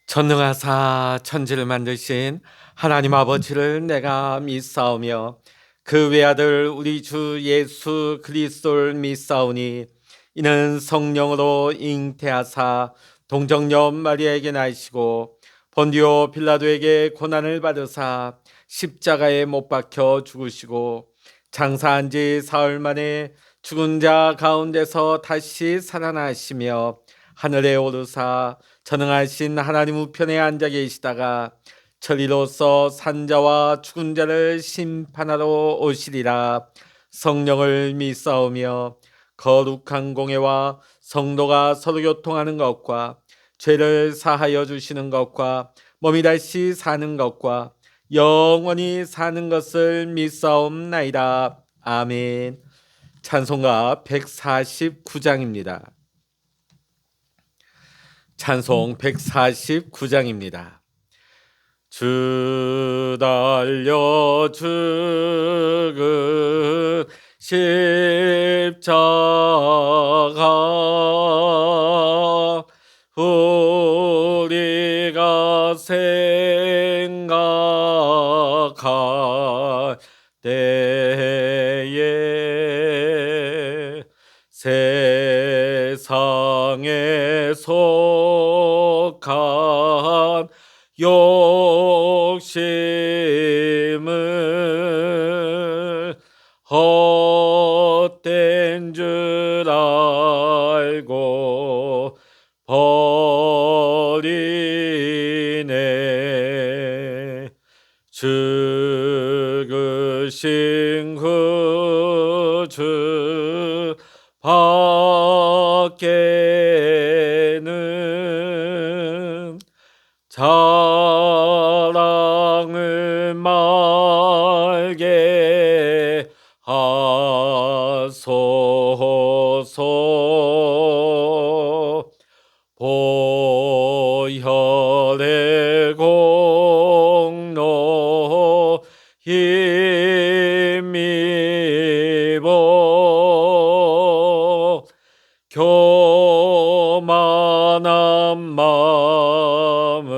전능하사 천지를 만드신 하나님 아버지를 내가 믿사오며 그 외아들 우리 주 예수 그리스도를 믿사오니 이는 성령으로 잉태하사 동정녀 마리아에게 나시고 본디오 빌라도에게 고난을 받으사 십자가에 못 박혀 죽으시고 장사한 지 사흘 만에 죽은 자 가운데서 다시 살아나시며 하늘에 오르사 전능하신 하나님 우편에 앉아 계시다가 천리로서 산자와 죽은 자를 심판하러 오시리라. 성령을 믿사오며 거룩한 공회와 성도가 서로 교통하는 것과 죄를 사하여 주시는 것과 몸이 다시 사는 것과 영원히 사는 것을 믿사옵나이다. 아멘. 찬송가 149장입니다. 찬송 149장입니다. 주 달려 죽은 십자가 우리가 생각할 때에 세상에 속한 욕심을 헛된 줄 알고 버리네. 죽으신 구주 밖에는 자랑을 말게 하소서. 보혈의 공로 힘입어 교만한 마음을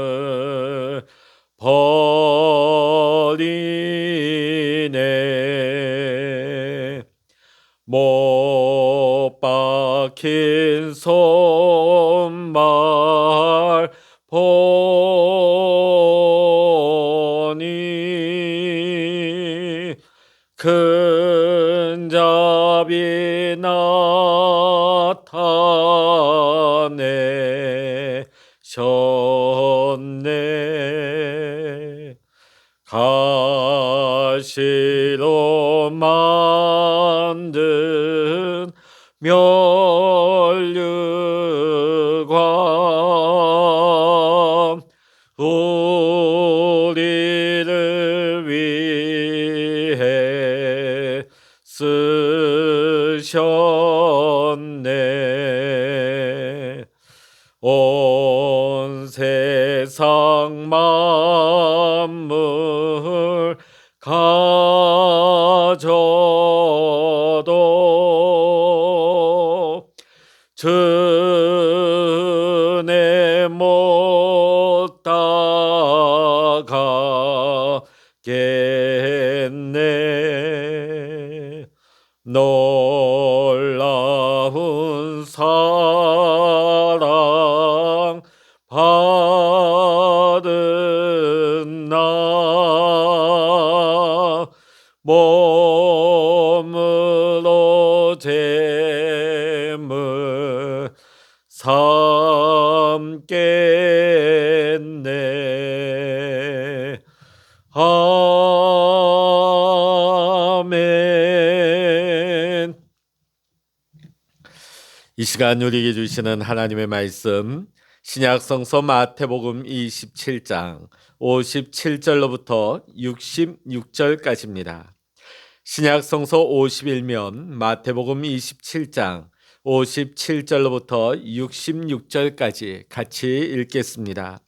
버리네. 못 박힌 손발 보니 큰 자비 나타내셨네. 가시로 만든 면류관 우리를 위해 쓰셨네. 온 세상 만물 가져도 주내 못 따가겠네. 놀라운 사랑 받은 나 몸으로 잼을 삼겠네. 아멘. 이 시간 우리에게 주시는 하나님의 말씀 신약성서 마태복음 27장 57절로부터 66절까지입니다. 신약성서 51면 마태복음 27장 57절로부터 66절까지 같이 읽겠습니다.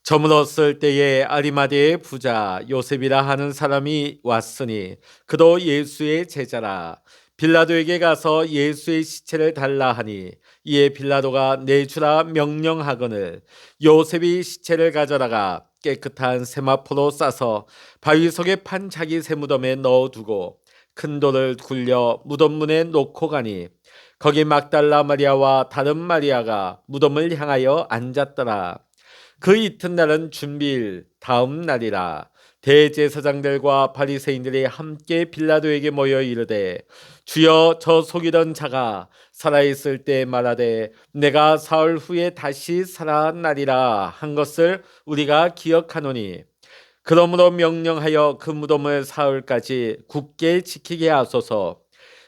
저물었을 때에 아리마대의 부자 요셉이라 하는 사람이 왔으니 그도 예수의 제자라. 빌라도에게 가서 예수의 시체를 달라 하니 이에 빌라도가 내주라 명령하거늘 요셉이 시체를 가져다가 깨끗한 세마포로 싸서 바위 속에 판 자기 새 무덤에 넣어두고 큰 돌을 굴려 무덤 문에 놓고 가니 거기 막달라 마리아와 다른 마리아가 무덤을 향하여 앉았더라. 그 이튿날은 준비일 다음 날이라. 대제사장들과 바리새인들이 함께 빌라도에게 모여 이르되 주여 저 속이던 자가 살아있을 때 말하되 내가 사흘 후에 다시 살아나리라 한 것을 우리가 기억하노니 그러므로 명령하여 그 무덤을 사흘까지 굳게 지키게 하소서.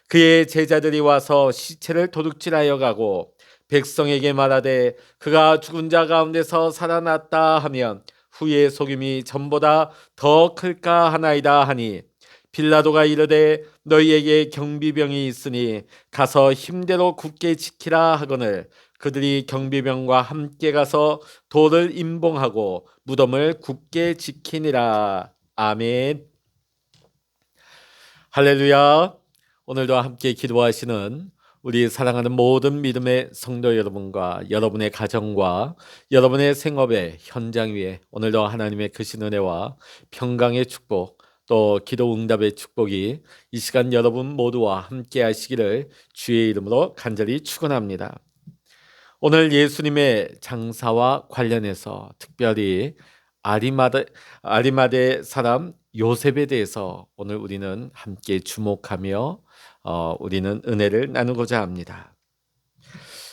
그의 제자들이 와서 시체를 도둑질하여 가고 백성에게 말하되 그가 죽은 자 가운데서 살아났다 하면 후의 속임이 전보다 더 클까 하나이다 하니 빌라도가 이르되 너희에게 경비병이 있으니 가서 힘대로 굳게 지키라 하거늘 그들이 경비병과 함께 가서 돌을 임봉하고 무덤을 굳게 지키니라. 아멘. 할렐루야. 오늘도 함께 기도하시는 우리 사랑하는 모든 믿음의 성도 여러분과 여러분의 가정과 여러분의 생업의 현장 위에 오늘도 하나님의 크신 은혜와 평강의 축복 또 기도 응답의 축복이 이 시간 여러분 모두와 함께 하시기를 주의 이름으로 간절히 축원합니다. 오늘 예수님의 장사와 관련해서 특별히 아리마대 사람 요셉에 대해서 오늘 우리는 함께 주목하며 우리는 은혜를 나누고자 합니다.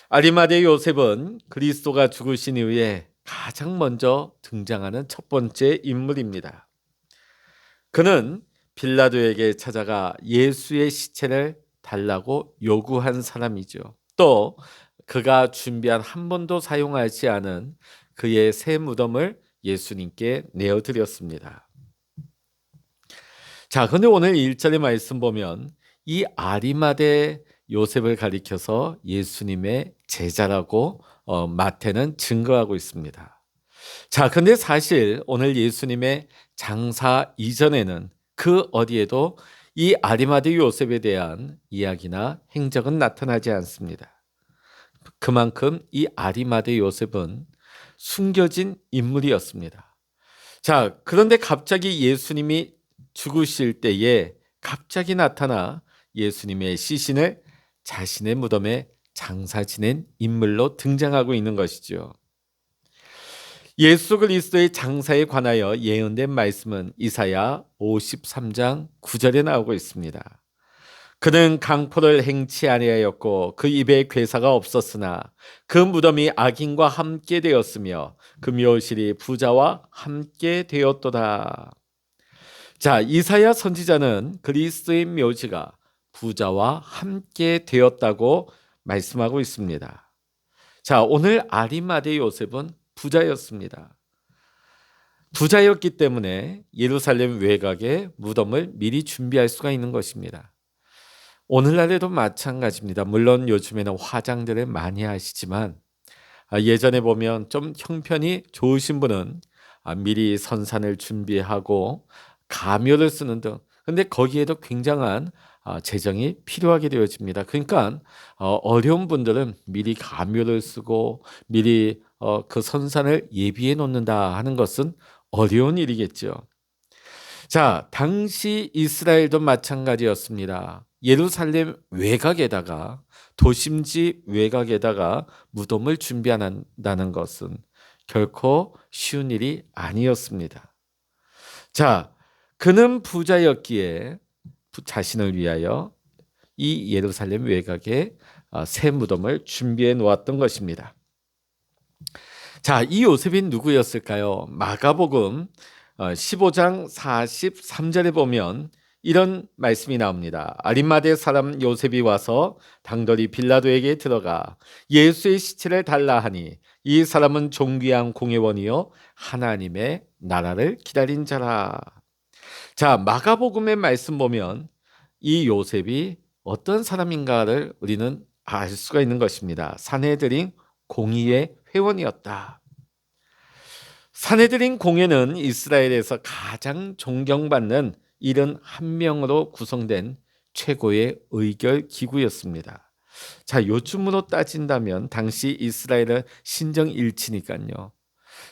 아리마대 요셉은 그리스도가 죽으신 이후에 가장 먼저 등장하는 첫 번째 인물입니다. 그는 빌라도에게 찾아가 예수의 시체를 달라고 요구한 사람이죠. 또 그가 준비한 한 번도 사용하지 않은 그의 새 무덤을 예수님께 내어드렸습니다. 자, 근데 오늘 1절의 말씀 보면 이 아리마대 요셉을 가리켜서 예수님의 제자라고 마태는 증거하고 있습니다. 자, 근데 사실 오늘 예수님의 장사 이전에는 그 어디에도 이 아리마대 요셉에 대한 이야기나 행적은 나타나지 않습니다. 그만큼 이 아리마대 요셉은 숨겨진 인물이었습니다. 자, 그런데 갑자기 예수님이 죽으실 때에 갑자기 나타나 예수님의 시신을 자신의 무덤에 장사 지낸 인물로 등장하고 있는 것이죠. 예수 그리스도의 장사에 관하여 예언된 말씀은 이사야 53장 9절에 나오고 있습니다. 그는 강포를 행치 아니하였고 그 입에 괴사가 없었으나 그 무덤이 악인과 함께 되었으며 그 묘실이 부자와 함께 되었도다. 자, 이사야 선지자는 그리스도의 묘지가 부자와 함께 되었다고 말씀하고 있습니다. 자, 오늘 아리마대 요셉은 부자였습니다. 부자였기 때문에 예루살렘 외곽에 무덤을 미리 준비할 수가 있는 것입니다. 오늘날에도 마찬가지입니다. 물론 요즘에는 화장들을 많이 하시지만 예전에 보면 좀 형편이 좋으신 분은 미리 선산을 준비하고 가묘를 쓰는 등 근데 거기에도 굉장한 재정이 필요하게 되어집니다. 그러니까 어려운 분들은 미리 가묘를 쓰고 미리 그 선산을 예비해 놓는다 하는 것은 어려운 일이겠죠. 자, 당시 이스라엘도 마찬가지였습니다. 예루살렘 외곽에다가 도심지 외곽에다가 무덤을 준비한다는 것은 결코 쉬운 일이 아니었습니다. 자, 그는 부자였기에 자신을 위하여 이 예루살렘 외곽에 새 무덤을 준비해 놓았던 것입니다. 자, 이 요셉이 누구였을까요? 마가복음 15장 43절에 보면 이런 말씀이 나옵니다. 아리마대 사람 요셉이 와서 당돌이 빌라도에게 들어가 예수의 시체를 달라 하니 이 사람은 존귀한 공회원이요 하나님의 나라를 기다린 자라. 자, 마가복음의 말씀 보면 이 요셉이 어떤 사람인가를 우리는 알 수가 있는 것입니다. 산헤드린 공의의 회원이었다. 산헤드린 공회는 이스라엘에서 가장 존경받는 71명으로 구성된 최고의 의결 기구였습니다. 자, 요즘으로 따진다면 당시 이스라엘은 신정일치니까요.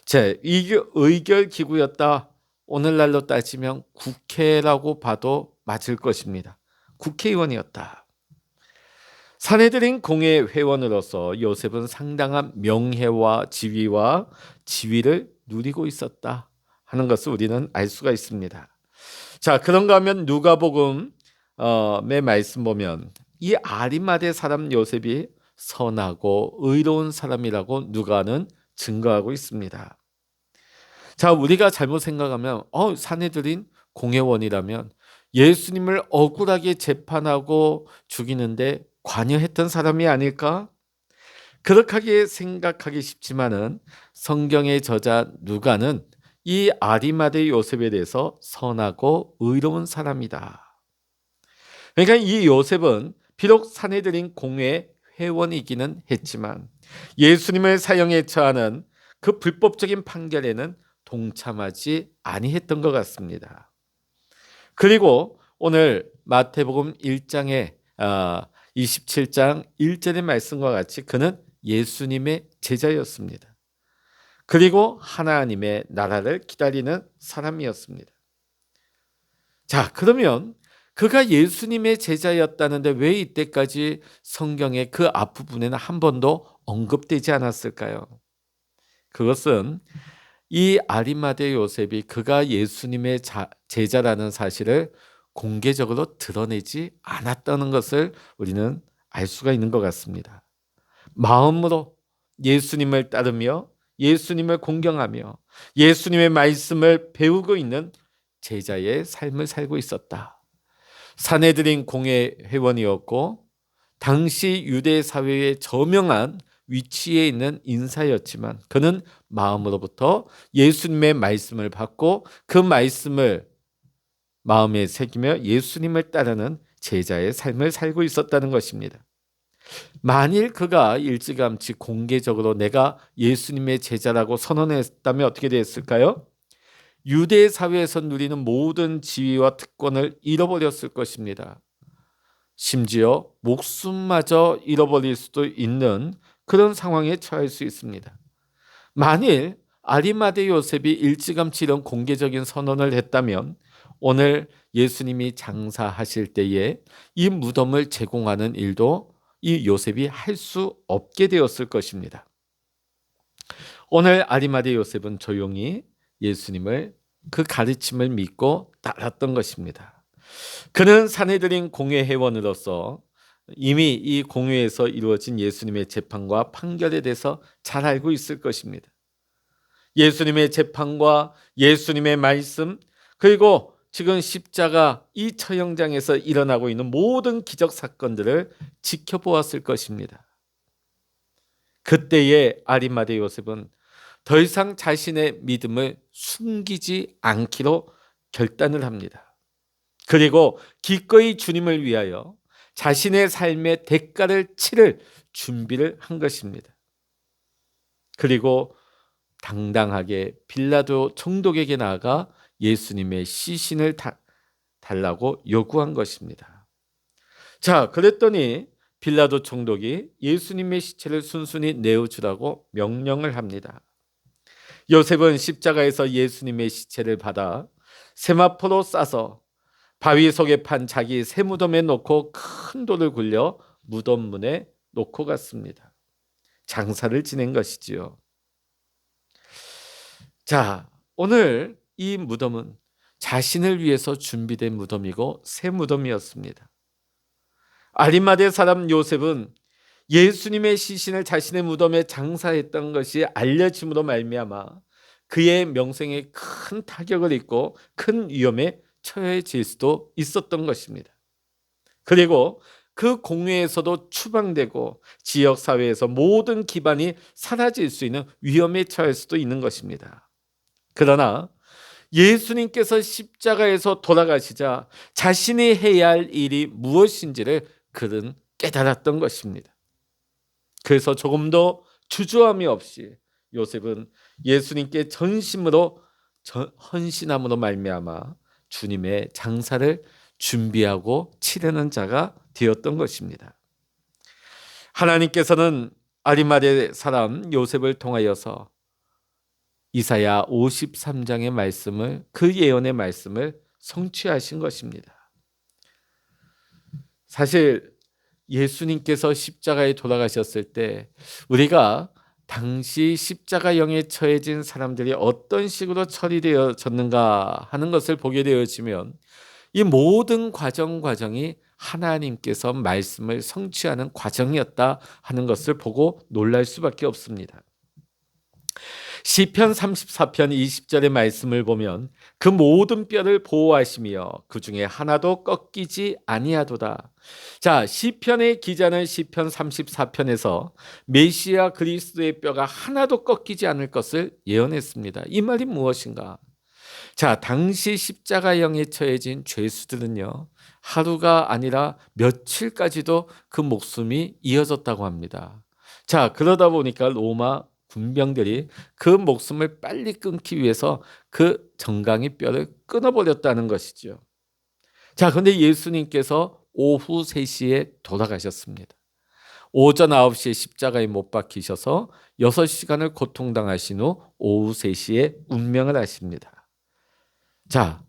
자, 이게 의결 기구였다. 오늘날로 따지면 국회라고 봐도 맞을 것입니다. 국회의원이었다. 산헤드린 공회 회원으로서 요셉은 상당한 명예와 지위를 누리고 있었다 하는 것을 우리는 알 수가 있습니다. 자, 그런가 하면 누가복음의 말씀 보면 이 아리마대 사람 요셉이 선하고 의로운 사람이라고 누가는 증거하고 있습니다. 자, 우리가 잘못 생각하면 산헤드린 공회원이라면 예수님을 억울하게 재판하고 죽이는데 관여했던 사람이 아닐까? 그렇게 생각하기 쉽지만은 성경의 저자 누가는 이 아리마대 요셉에 대해서 선하고 의로운 사람이다. 그러니까 이 요셉은 비록 산헤드린 공회 회원이기는 했지만 예수님을 사형에 처하는 그 불법적인 판결에는 동참하지 아니했던 것 같습니다. 그리고 오늘 마태복음 1장의 27장 1절의 말씀과 같이 그는 예수님의 제자였습니다. 그리고 하나님의 나라를 기다리는 사람이었습니다. 자, 그러면 그가 예수님의 제자였다는데 왜 이때까지 성경의 그 앞부분에는 한 번도 언급되지 않았을까요? 그것은 이 아리마대 요셉이 그가 예수님의 제자라는 사실을 공개적으로 드러내지 않았다는 것을 우리는 알 수가 있는 것 같습니다. 마음으로 예수님을 따르며 예수님을 공경하며 예수님의 말씀을 배우고 있는 제자의 삶을 살고 있었다. 산헤드린 공회 회원이었고 당시 유대 사회의 저명한 위치에 있는 인사였지만 그는 마음으로부터 예수님의 말씀을 받고 그 말씀을 마음에 새기며 예수님을 따르는 제자의 삶을 살고 있었다는 것입니다. 만일 그가 일찌감치 공개적으로 내가 예수님의 제자라고 선언했다면 어떻게 됐을까요? 유대 사회에서 누리는 모든 지위와 특권을 잃어버렸을 것입니다. 심지어 목숨마저 잃어버릴 수도 있는 그런 상황에 처할 수 있습니다. 만일 아리마대 요셉이 일찌감치 이런 공개적인 선언을 했다면 오늘 예수님이 장사하실 때에 이 무덤을 제공하는 일도 이 요셉이 할 수 없게 되었을 것입니다. 오늘 아리마대 요셉은 조용히 예수님을 그 가르침을 믿고 따랐던 것입니다. 그는 산헤드린 공회 회원으로서 이미 이 공회에서 이루어진 예수님의 재판과 판결에 대해서 잘 알고 있을 것입니다. 예수님의 재판과 예수님의 말씀 그리고 지금 십자가 이 처형장에서 일어나고 있는 모든 기적 사건들을 지켜보았을 것입니다. 그때의 아리마대 요셉은 더 이상 자신의 믿음을 숨기지 않기로 결단을 합니다. 그리고 기꺼이 주님을 위하여 자신의 삶의 대가를 치를 준비를 한 것입니다. 그리고 당당하게 빌라도 총독에게 나아가 예수님의 시신을 달라고 요구한 것입니다. 자, 그랬더니 빌라도 총독이 예수님의 시체를 순순히 내어주라고 명령을 합니다. 요셉은 십자가에서 예수님의 시체를 받아 세마포로 싸서 바위 속에 판 자기 새 무덤에 놓고 큰 돌을 굴려 무덤 문에 놓고 갔습니다. 장사를 지낸 것이지요. 자, 오늘 이 무덤은 자신을 위해서 준비된 무덤이고 새 무덤이었습니다. 아리마대 사람 요셉은 예수님의 시신을 자신의 무덤에 장사했던 것이 알려짐으로 말미암아 그의 명성에 큰 타격을 입고 큰 위험에 처해질 수도 있었던 것입니다. 그리고 그 공회에서도 추방되고 지역사회에서 모든 기반이 사라질 수 있는 위험에 처할 수도 있는 것입니다. 그러나 예수님께서 십자가에서 돌아가시자 자신이 해야 할 일이 무엇인지를 그는 깨달았던 것입니다. 그래서 조금도 주저함이 없이 요셉은 예수님께 전심으로 헌신함으로 말미암아 주님의 장사를 준비하고 치르는 자가 되었던 것입니다. 하나님께서는 아리마대 사람 요셉을 통하여서 이사야 53장의 말씀을, 그 예언의 말씀을 성취하신 것입니다. 사실 예수님께서 십자가에 돌아가셨을 때 우리가 당시 십자가형에 처해진 사람들이 어떤 식으로 처리되어졌는가 하는 것을 보게 되어지면 이 모든 과정이 하나님께서 말씀을 성취하는 과정이었다 하는 것을 보고 놀랄 수밖에 없습니다. 시편 34편 20절의 말씀을 보면 그 모든 뼈를 보호하시며 그 중에 하나도 꺾이지 아니하도다. 자, 시편의 기자는 시편 34편에서 메시아 그리스도의 뼈가 하나도 꺾이지 않을 것을 예언했습니다. 이 말이 무엇인가? 자, 당시 십자가형에 처해진 죄수들은요, 하루가 아니라 며칠까지도 그 목숨이 이어졌다고 합니다. 자, 그러다 보니까 로마 군병들이 그 목숨을 빨리 끊기 위해서 그 정강이 뼈를 끊어버렸다는 것이죠. 자, 그런데 예수님께서 오후 3시에 돌아가셨습니다. 오전 9시에 십자가에 못 박히셔서 6시간을 고통당하신 후 오후 3시에 운명을 하십니다. 자,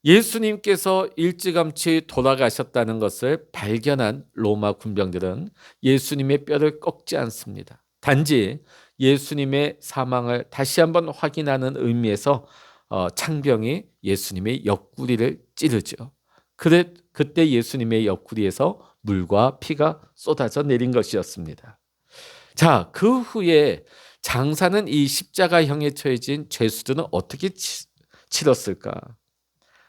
예수님께서 일찌감치 돌아가셨다는 것을 발견한 로마 군병들은 예수님의 뼈를 꺾지 않습니다. 단지 예수님의 사망을 다시 한번 확인하는 의미에서 창병이 예수님의 옆구리를 찌르죠. 그때 예수님의 옆구리에서 물과 피가 쏟아져 내린 것이었습니다. 자, 그 후에 장사는 이 십자가형에 처해진 죄수들은 어떻게 치렀을까?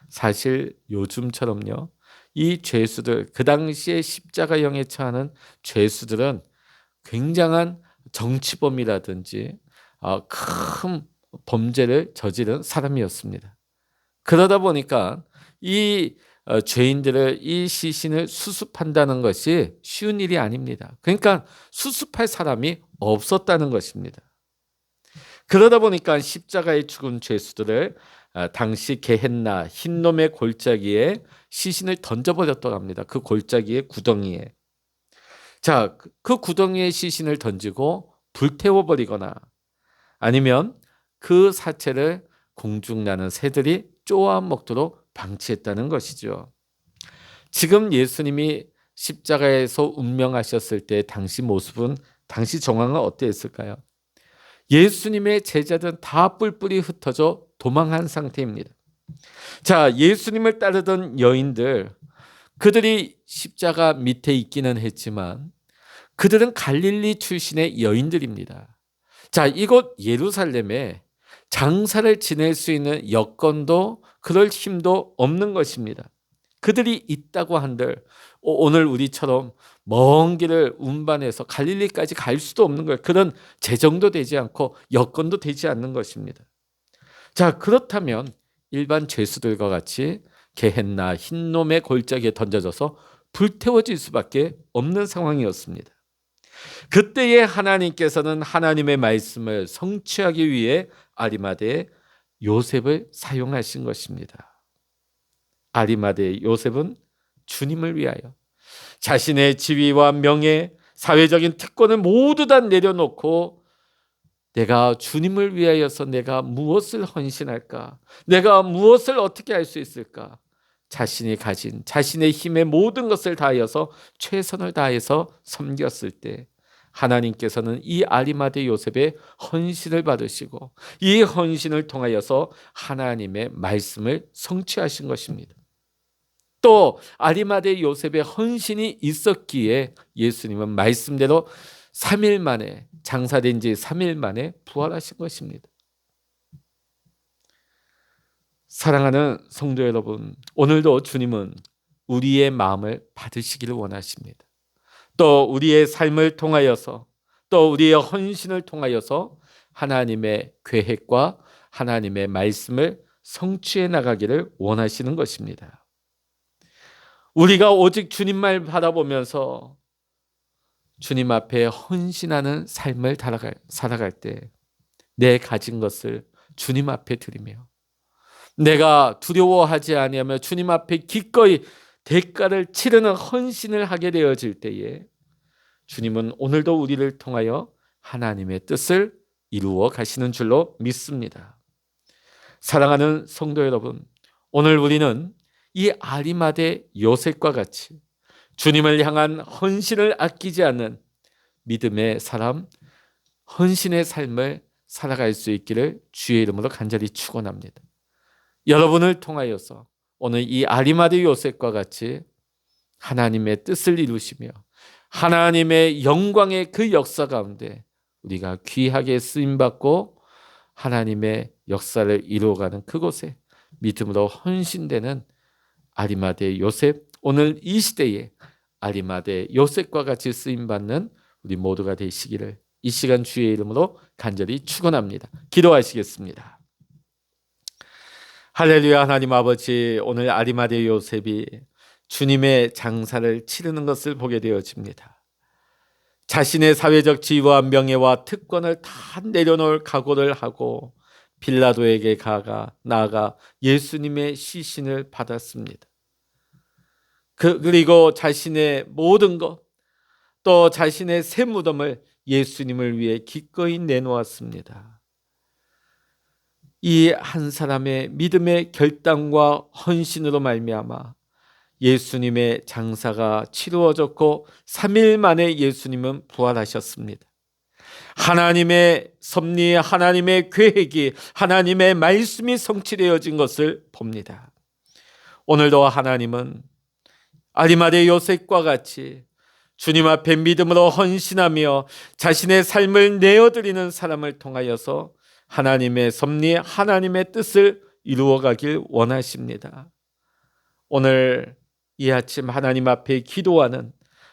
사실 요즘처럼요, 이 죄수들, 그 당시에 십자가형에 처하는 죄수들은 굉장한 정치범이라든지 큰 범죄를 저지른 사람이었습니다. 그러다 보니까 이 죄인들을, 이 시신을 수습한다는 것이 쉬운 일이 아닙니다. 그러니까 수습할 사람이 없었다는 것입니다. 그러다 보니까 십자가에 죽은 죄수들을 당시 게헨나 흰놈의 골짜기에 시신을 던져버렸다고 합니다. 그 골짜기의 구덩이에. 자, 그 구덩이에 시신을 던지고 불태워버리거나 아니면 그 사체를 공중나는 새들이 쪼아 먹도록 방치했다는 것이죠. 지금 예수님이 십자가에서 운명하셨을 때 당시 모습은, 당시 정황은 어땠을까요? 예수님의 제자들은 다 뿔뿔이 흩어져 도망한 상태입니다. 자, 예수님을 따르던 여인들, 그들이 십자가 밑에 있기는 했지만 그들은 갈릴리 출신의 여인들입니다. 자, 이곳 예루살렘에 장사를 지낼 수 있는 여건도 그럴 힘도 없는 것입니다. 그들이 있다고 한들 오늘 우리처럼 먼 길을 운반해서 갈릴리까지 갈 수도 없는 거예요. 그런 재정도 되지 않고 여건도 되지 않는 것입니다. 자, 그렇다면 일반 죄수들과 같이 게헨나 흰놈의 골짜기에 던져져서 불태워질 수밖에 없는 상황이었습니다. 그때에 하나님께서는 하나님의 말씀을 성취하기 위해 아리마대의 요셉을 사용하신 것입니다. 아리마대의 요셉은 주님을 위하여 자신의 지위와 명예, 사회적인 특권을 모두 다 내려놓고 내가 주님을 위하여서 내가 무엇을 헌신할까? 내가 무엇을 어떻게 할 수 있을까? 자신이 가진 자신의 힘의 모든 것을 다하여서 최선을 다해서 섬겼을 때 하나님께서는 이 아리마대 요셉의 헌신을 받으시고 이 헌신을 통하여서 하나님의 말씀을 성취하신 것입니다. 또 아리마대 요셉의 헌신이 있었기에 예수님은 말씀대로 3일 만에, 장사된 지 3일 만에 부활하신 것입니다. 사랑하는 성도 여러분, 오늘도 주님은 우리의 마음을 받으시기를 원하십니다. 또 우리의 삶을 통하여서, 또 우리의 헌신을 통하여서 하나님의 계획과 하나님의 말씀을 성취해 나가기를 원하시는 것입니다. 우리가 오직 주님만 바라보면서 주님 앞에 헌신하는 삶을 살아갈 때 내 가진 것을 주님 앞에 드리며 내가 두려워하지 아니하며 주님 앞에 기꺼이 대가를 치르는 헌신을 하게 되어질 때에 주님은 오늘도 우리를 통하여 하나님의 뜻을 이루어 가시는 줄로 믿습니다. 사랑하는 성도 여러분, 오늘 우리는 이 아리마대 요셉과 같이 주님을 향한 헌신을 아끼지 않는 믿음의 사람, 헌신의 삶을 살아갈 수 있기를 주의 이름으로 간절히 축원합니다. 여러분을 통하여서 오늘 이 아리마대 요셉과 같이 하나님의 뜻을 이루시며 하나님의 영광의 그 역사 가운데 우리가 귀하게 쓰임받고 하나님의 역사를 이루어가는 그곳에 믿음으로 헌신되는 아리마대 요셉, 오늘 이 시대에 아리마대 요셉과 같이 쓰임받는 우리 모두가 되시기를 이 시간 주의 이름으로 간절히 축원합니다. 기도하시겠습니다. 할렐루야. 하나님 아버지, 오늘 아리마대 요셉이 주님의 장사를 치르는 것을 보게 되어집니다. 자신의 사회적 지위와 명예와 특권을 다 내려놓을 각오를 하고 빌라도에게 나아가 예수님의 시신을 받았습니다. 그리고 자신의 모든 것, 또 자신의 새 무덤을 예수님을 위해 기꺼이 내놓았습니다. 이 한 사람의 믿음의 결단과 헌신으로 말미암아 예수님의 장사가 치루어졌고 3일 만에 예수님은 부활하셨습니다. 하나님의 섭리, 하나님의 계획이, 하나님의 말씀이 성취되어진 것을 봅니다. 오늘도 하나님은 아리마대 요셉과 같이 주님 앞에 믿음으로 헌신하며 자신의 삶을 내어드리는 사람을 통하여서 하나님의 섭리, 하나님의 뜻을 이루어가길 원하십니다. 오늘 이 아침 하나님 앞에 기도하는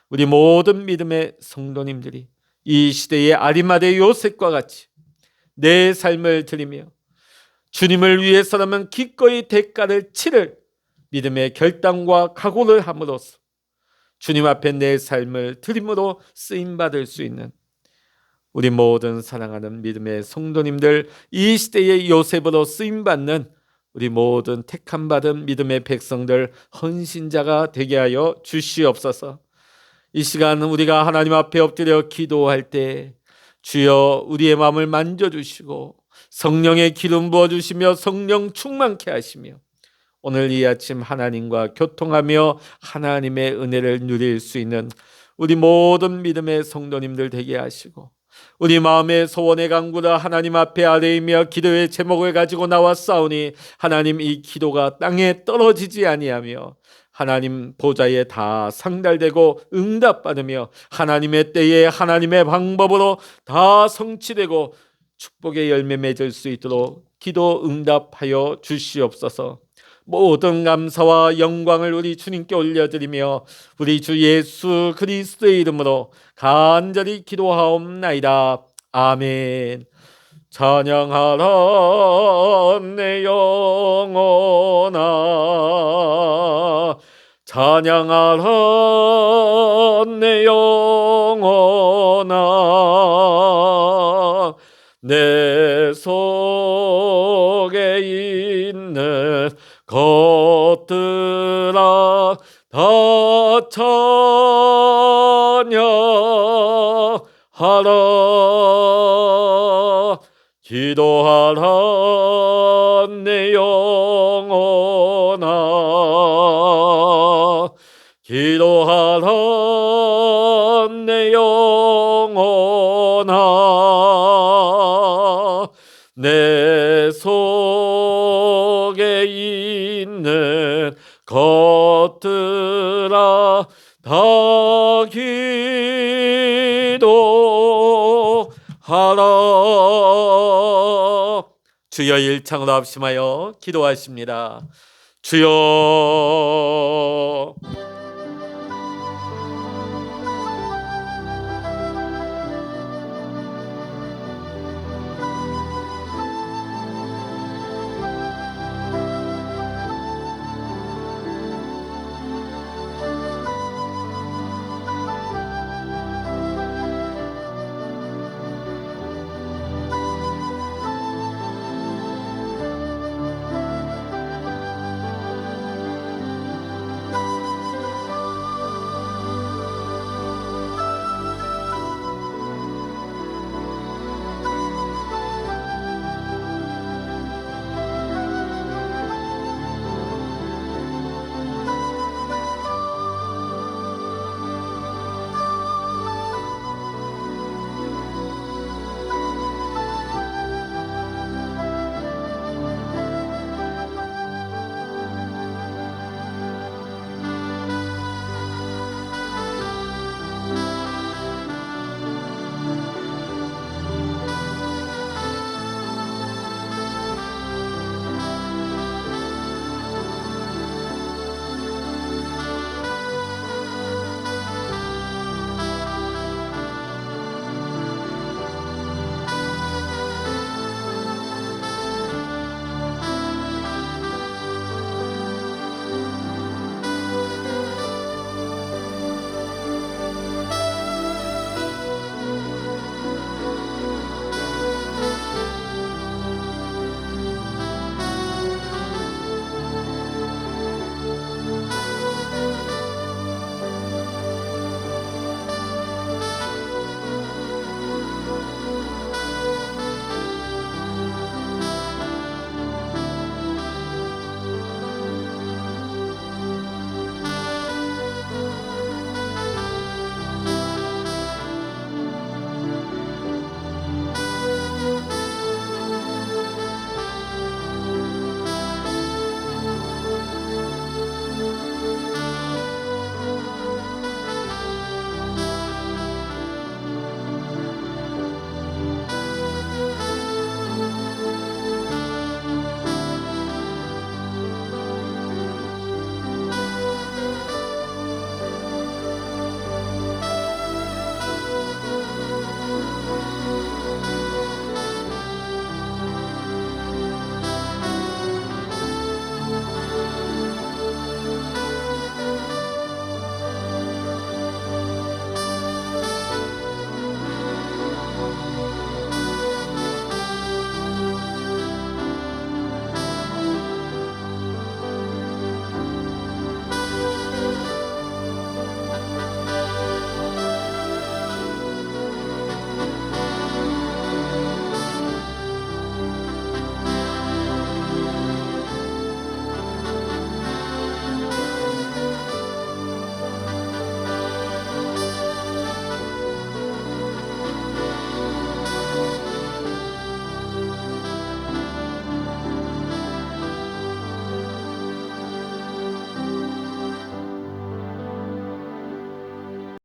우리 모든 믿음의 성도님들이 이 시대의 아리마대 요셉과 같이 내 삶을 드리며 주님을 위해서라면 기꺼이 대가를 치를 믿음의 결단과 각오를 함으로써 주님 앞에 내 삶을 드림으로 쓰임받을 수 있는 우리 모든 사랑하는 믿음의 성도님들, 이 시대의 요셉으로 쓰임받는 우리 모든 택함받은 믿음의 백성들, 헌신자가 되게 하여 주시옵소서. 이 시간 우리가 하나님 앞에 엎드려 기도할 때 주여 우리의 마음을 만져주시고 성령의 기름 부어주시며 성령 충만케 하시며 오늘 이 아침 하나님과 교통하며 하나님의 은혜를 누릴 수 있는 우리 모든 믿음의 성도님들 되게 하시고 우리 마음의 소원의 간구를 하나님 앞에 아뢰이며 기도의 제목을 가지고 나왔사오니 하나님 이 기도가 땅에 떨어지지 아니하며 하나님 보좌에 다 상달되고 응답받으며 하나님의 때에 하나님의 방법으로 다 성취되고 축복의 열매 맺을 수 있도록 기도 응답하여 주시옵소서. 모든 감사와 영광을 우리 주님께 올려드리며 우리 주 예수 그리스도의 이름으로 간절히 기도하옵나이다. 아멘. 찬양하라 내 영혼아, 찬양하라 내 영혼아, 내 속에 있는 것들아 다 찬양하라. 기도하라 내 영혼아, 기도하라 내 영혼아, 내 속에 있는 것들아 다 기도하라. 주여 일창으로 합심하여 기도하십니다. 주여